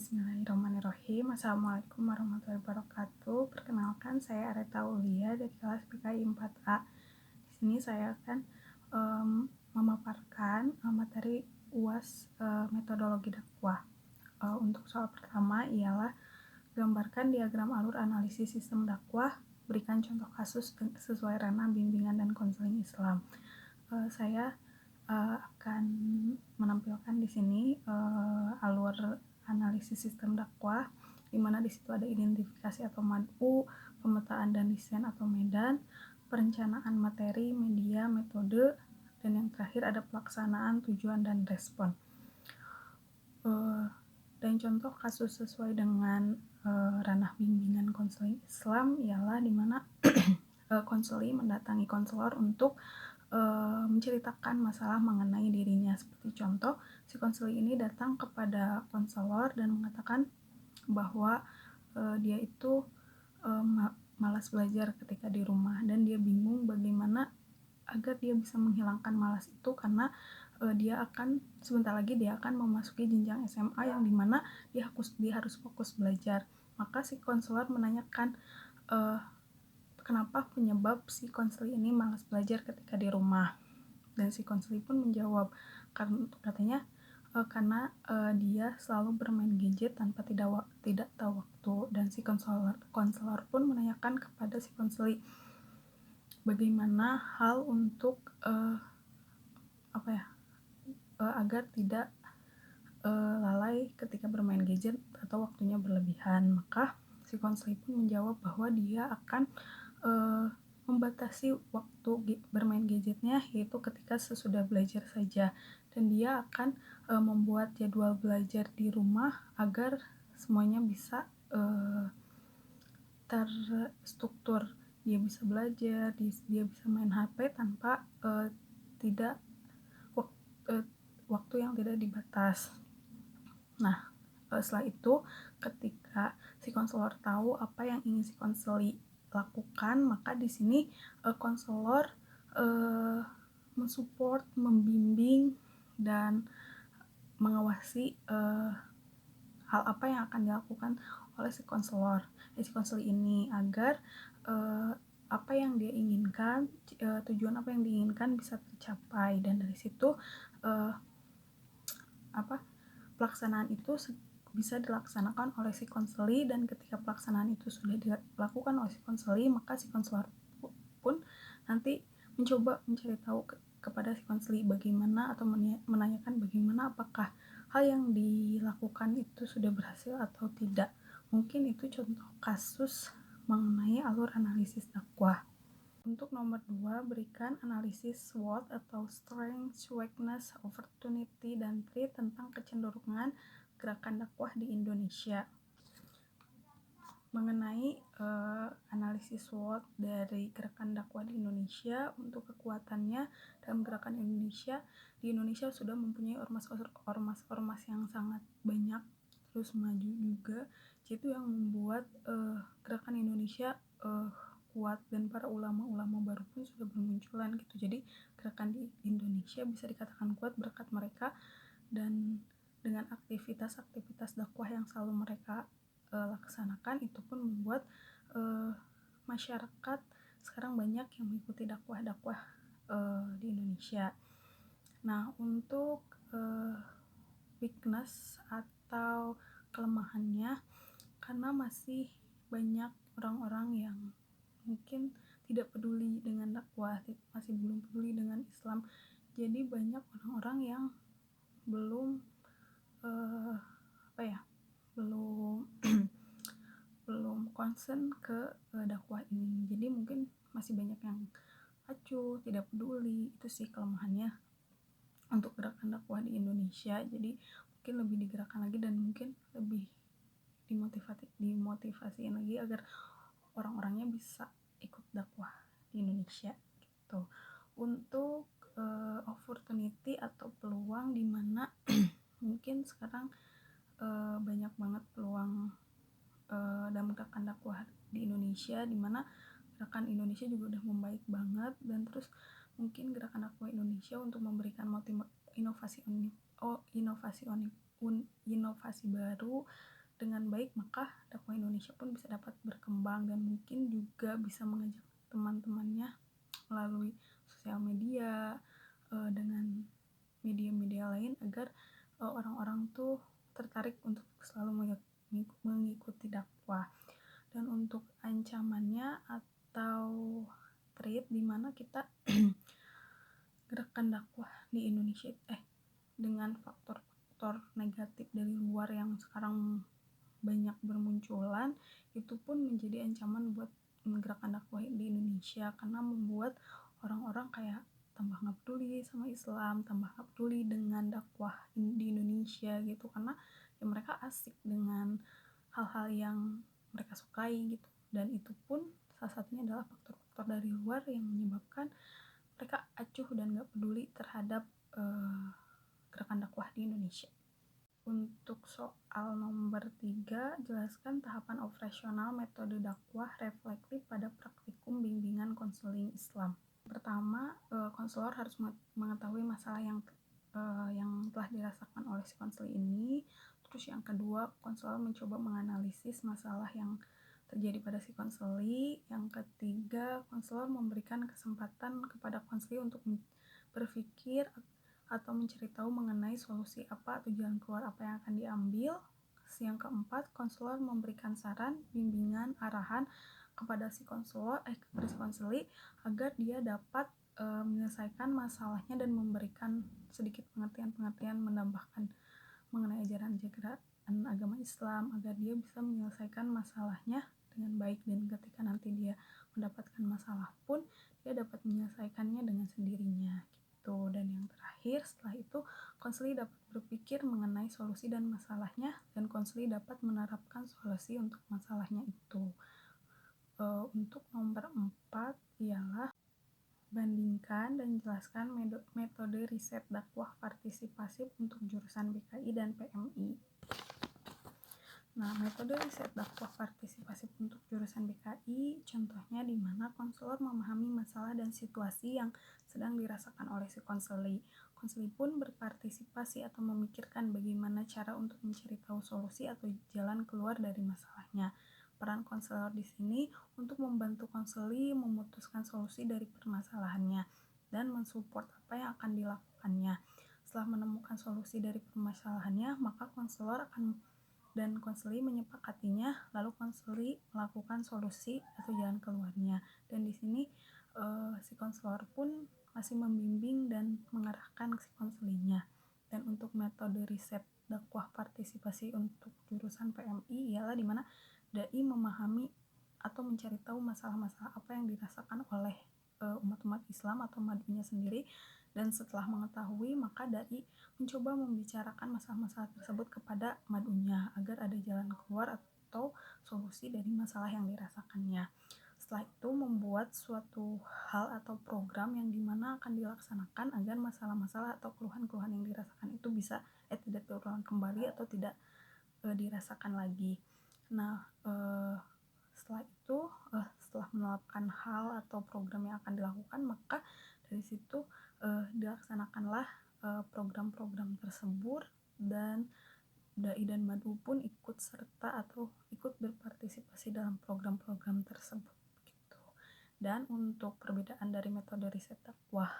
Bismillahirrahmanirrahim. Assalamualaikum warahmatullahi wabarakatuh. Perkenalkan, saya Areta Aulia dari kelas PKI 4A. Di sini saya akan memaparkan materi UAS metodologi dakwah. Untuk soal pertama ialah gambarkan diagram alur analisis sistem dakwah, berikan contoh kasus sesuai ranah bimbingan dan konseling Islam. Saya akan menampilkan di sini alur analisis sistem dakwah, di mana di situ ada identifikasi atau mad'u, pemetaan dan desain atau medan, perencanaan materi, media, metode, dan yang terakhir ada pelaksanaan, tujuan, dan respon. Dan contoh kasus sesuai dengan ranah bimbingan konseling Islam ialah di mana konseli mendatangi konselor untuk menceritakan masalah mengenai dirinya. Seperti contoh, si konseli ini datang kepada konselor dan mengatakan bahwa dia itu malas belajar ketika di rumah, dan dia bingung bagaimana agar dia bisa menghilangkan malas itu, karena sebentar lagi dia akan memasuki jenjang SMA yang dimana dia harus fokus belajar. Maka si konselor menanyakan kenapa penyebab si konseli ini malas belajar ketika di rumah, dan si konseli pun menjawab karena dia selalu bermain gadget tanpa tidak tahu waktu. Dan si konselor pun menanyakan kepada si konseli bagaimana hal untuk agar tidak lalai ketika bermain gadget atau waktunya berlebihan. Maka si konseli pun menjawab bahwa dia akan membatasi waktu bermain gadgetnya, yaitu ketika sesudah belajar saja, dan dia akan membuat jadwal belajar di rumah agar semuanya bisa terstruktur. Dia bisa belajar, dia bisa main HP tanpa waktu yang tidak dibatas. Nah, setelah itu ketika si konselor tahu apa yang ingin si konseli lakukan, maka di sini konselor mensupport, membimbing, dan mengawasi hal apa yang akan dilakukan oleh si konseli ini agar apa yang dia inginkan, tujuan apa yang diinginkan bisa tercapai. Dan dari situ pelaksanaan itu bisa dilaksanakan oleh si konseli, dan ketika pelaksanaan itu sudah dilakukan oleh si konseli, maka si konselor pun nanti mencoba mencari tahu kepada si konseli bagaimana, atau menanyakan bagaimana apakah hal yang dilakukan itu sudah berhasil atau tidak. Mungkin itu contoh kasus mengenai alur analisis dakwah. Untuk nomor 2, berikan analisis SWOT atau Strength, Weakness, Opportunity, dan Threat tentang kecenderungan gerakan dakwah di Indonesia. Mengenai analisis SWOT dari gerakan dakwah di Indonesia, untuk kekuatannya dalam gerakan Indonesia, di Indonesia sudah mempunyai ormas yang sangat banyak, terus maju juga. Itu yang membuat gerakan Indonesia kuat, dan para ulama-ulama baru pun sudah bermunculan gitu. Jadi gerakan di Indonesia bisa dikatakan kuat berkat mereka, dan dengan aktivitas dakwah yang selalu mereka laksanakan, itu pun membuat masyarakat sekarang banyak yang mengikuti dakwah di Indonesia. Nah, untuk weakness atau kelemahannya, karena masih banyak orang-orang yang mungkin tidak peduli dengan dakwah, masih belum peduli dengan Islam. Jadi banyak orang-orang yang belum belum concern ke dakwah ini. Jadi mungkin masih banyak yang acuh, tidak peduli. Itu sih kelemahannya untuk gerakan dakwah di Indonesia. Jadi mungkin lebih digerakkan lagi, dan mungkin lebih dimotivasiin lagi agar orang-orangnya bisa ikut dakwah di Indonesia gitu. Untuk opportunity atau peluang, di mana mungkin sekarang banyak banget peluang dalam gerakan dakwah di Indonesia, di mana gerakan Indonesia juga udah membaik banget, dan terus mungkin gerakan dakwah Indonesia untuk memberikan inovasi inovasi baru dengan baik, maka dakwah Indonesia pun bisa dapat berkembang dan mungkin juga bisa mengajak teman-temannya melalui sosial media, dengan media-media lain agar orang-orang tuh tertarik untuk selalu mengikuti dakwah. Dan untuk ancamannya atau threat di mana kita gerakan dakwah di Indonesia dengan faktor-faktor negatif dari luar yang sekarang banyak bermunculan, itu pun menjadi ancaman buat gerakan dakwah di Indonesia karena membuat orang-orang kayak tambah nggak peduli sama Islam, tambah nggak peduli dengan dakwah di Indonesia gitu, karena ya mereka asik dengan hal-hal yang mereka sukai gitu. Dan itu pun salah satunya adalah faktor-faktor dari luar yang menyebabkan mereka acuh dan nggak peduli terhadap gerakan dakwah di Indonesia. Untuk soal nomor 3, jelaskan tahapan operasional metode dakwah reflektif pada praktikum bimbingan konseling Islam. Pertama, konselor harus mengetahui masalah yang telah dirasakan oleh si konseli ini. Terus yang kedua, konselor mencoba menganalisis masalah yang terjadi pada si konseli. Yang ketiga, konselor memberikan kesempatan kepada konseli untuk berpikir atau mencari tahu mengenai solusi apa atau jalan keluar apa yang akan diambil. Yang keempat, konselor memberikan saran, bimbingan, arahan kepada si konseli agar dia dapat menyelesaikan masalahnya dan memberikan sedikit pengertian-pengertian, menambahkan mengenai ajaran agama Islam agar dia bisa menyelesaikan masalahnya dengan baik, dan ketika nanti dia mendapatkan masalah pun dia dapat menyelesaikannya dengan sendirinya gitu. Dan yang terakhir, setelah itu konseli dapat berpikir mengenai solusi dan masalahnya, dan konseli dapat menerapkan solusi untuk masalahnya itu. Untuk nomor 4 ialah bandingkan dan jelaskan metode riset dakwah partisipasif untuk jurusan BKI dan PMI. Nah, metode riset dakwah partisipasif untuk jurusan BKI contohnya di mana konselor memahami masalah dan situasi yang sedang dirasakan oleh si konseli. Konseli pun berpartisipasi atau memikirkan bagaimana cara untuk mencari tahu solusi atau jalan keluar dari masalahnya. Peran konselor di sini untuk membantu konseli memutuskan solusi dari permasalahannya dan mensupport apa yang akan dilakukannya. Setelah menemukan solusi dari permasalahannya, maka konselor dan konseli menyepakatinya, lalu konseli melakukan solusi atau jalan keluarnya. Dan di sini si konselor pun masih membimbing dan mengarahkan si konselinya. Dan untuk metode riset dakwah partisipasi untuk jurusan PMI ialah dimana dai memahami atau mencari tahu masalah-masalah apa yang dirasakan oleh umat-umat Islam atau madunya sendiri, dan setelah mengetahui maka dai mencoba membicarakan masalah-masalah tersebut kepada madunya agar ada jalan keluar atau solusi dari masalah yang dirasakannya. Setelah itu membuat suatu hal atau program yang dimana akan dilaksanakan agar masalah-masalah atau keluhan-keluhan yang dirasakan itu bisa tidak terulang kembali atau tidak dirasakan lagi. Nah, setelah itu setelah menerapkan hal atau program yang akan dilakukan, maka dari situ dilaksanakanlah program-program tersebut, dan dai dan madu pun ikut serta atau ikut berpartisipasi dalam program-program tersebut gitu. Dan untuk perbedaan dari metode riset dakwah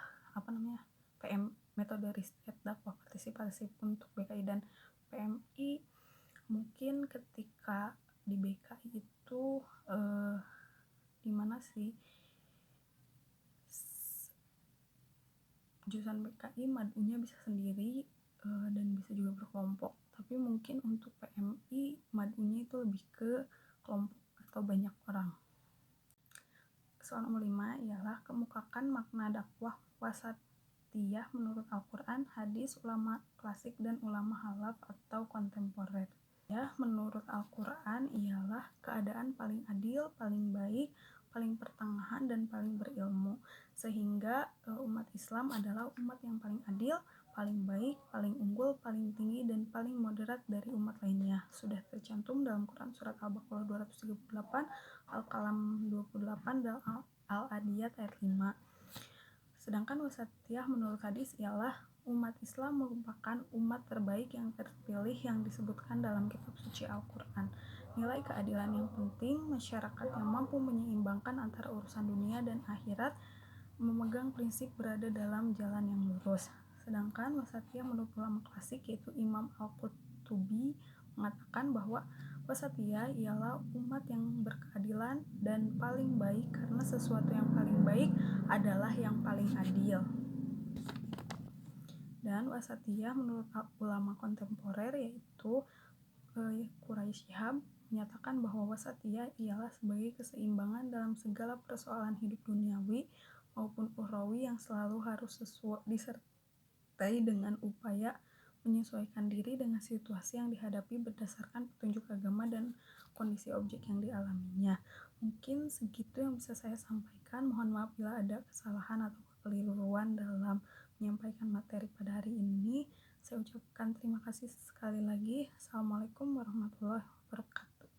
metode riset dakwah partisipasi untuk BKI dan PMI, mungkin ketika di BKI itu dimana sih jurusan BKI madunya bisa sendiri dan bisa juga berkelompok, tapi mungkin untuk PMI madunya itu lebih ke kelompok atau banyak orang. Soal nomor 5 ialah kemukakan makna dakwah wasatiyah menurut Al-Quran, hadis, ulama klasik, dan ulama halaf atau kontemporer. Ya, menurut Al-Quran ialah keadaan paling adil, paling baik, paling pertengahan, dan paling berilmu. Sehingga umat Islam adalah umat yang paling adil, paling baik, paling unggul, paling tinggi, dan paling moderat dari umat lainnya. Sudah tercantum dalam Quran surat Al-Baqarah 238, Al-Qalam 28, dan Al-Adiyat ayat 5. Sedangkan wasatiyah menurut hadis ialah Umat Islam merupakan umat terbaik yang terpilih yang disebutkan dalam kitab suci Al-Quran. Nilai keadilan yang penting, masyarakat yang mampu menyeimbangkan antara urusan dunia dan akhirat, memegang prinsip berada dalam jalan yang lurus. Sedangkan wasatiyah menurut ulama klasik yaitu Imam Al-Qurtubi mengatakan bahwa wasatiyah ialah umat yang berkeadilan dan paling baik karena sesuatu yang paling baik adalah yang paling adil. Dan wasatiyah menurut ulama kontemporer yaitu Quraisy Shihab menyatakan bahwa wasatiyah ialah sebagai keseimbangan dalam segala persoalan hidup duniawi maupun ukhrawi yang selalu harus disertai dengan upaya menyesuaikan diri dengan situasi yang dihadapi berdasarkan petunjuk agama dan kondisi objek yang dialaminya. Mungkin segitu yang bisa saya sampaikan. Mohon maaf bila ada kesalahan atau kekeliruan dalam menyampaikan materi pada hari ini. Saya ucapkan terima kasih sekali lagi. Assalamualaikum warahmatullahi wabarakatuh.